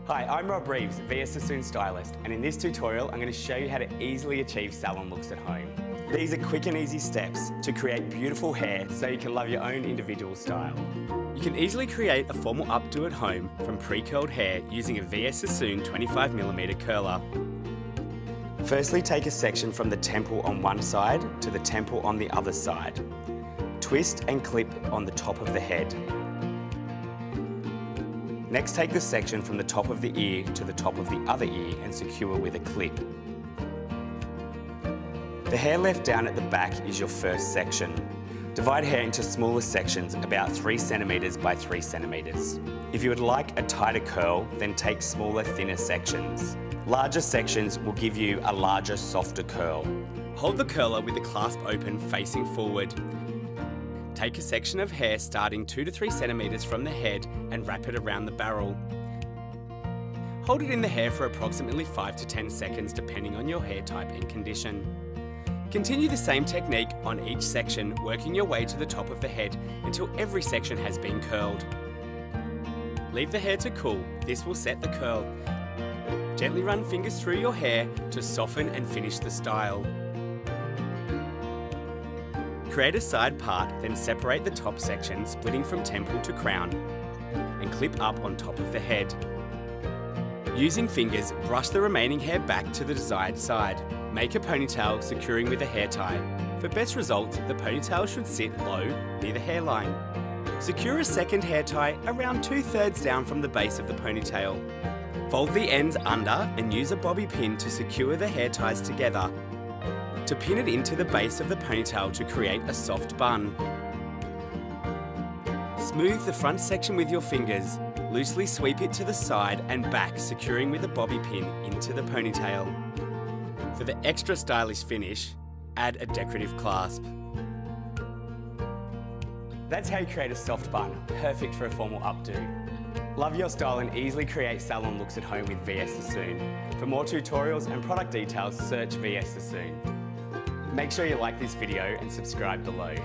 Hi, I'm Rob Reeves, VS Sassoon Stylist, and in this tutorial I'm going to show you how to easily achieve salon looks at home. These are quick and easy steps to create beautiful hair so you can love your own individual style. You can easily create a formal updo at home from pre-curled hair using a VS Sassoon 25mm curler. Firstly, take a section from the temple on one side to the temple on the other side. Twist and clip on the top of the head. Next, take the section from the top of the ear to the top of the other ear and secure with a clip. The hair left down at the back is your first section. Divide hair into smaller sections, about 3 cm by 3 cm. If you would like a tighter curl, then take smaller, thinner sections. Larger sections will give you a larger, softer curl. Hold the curler with the clasp open facing forward. Take a section of hair starting 2 to 3 cm from the head and wrap it around the barrel. Hold it in the hair for approximately 5 to 10 seconds depending on your hair type and condition. Continue the same technique on each section, working your way to the top of the head until every section has been curled. Leave the hair to cool, this will set the curl. Gently run fingers through your hair to soften and finish the style. Create a side part, then separate the top section, splitting from temple to crown, and clip up on top of the head. Using fingers, brush the remaining hair back to the desired side. Make a ponytail, securing with a hair tie. For best results, the ponytail should sit low, near the hairline. Secure a second hair tie around 2/3 down from the base of the ponytail. Fold the ends under and use a bobby pin to secure the hair ties together. To pin it into the base of the ponytail to create a soft bun. Smooth the front section with your fingers. Loosely sweep it to the side and back, securing with a bobby pin into the ponytail. For the extra stylish finish, add a decorative clasp. That's how you create a soft bun, perfect for a formal updo. Love your style and easily create salon looks at home with VS Sassoon. For more tutorials and product details, search VS Sassoon. Make sure you like this video and subscribe below.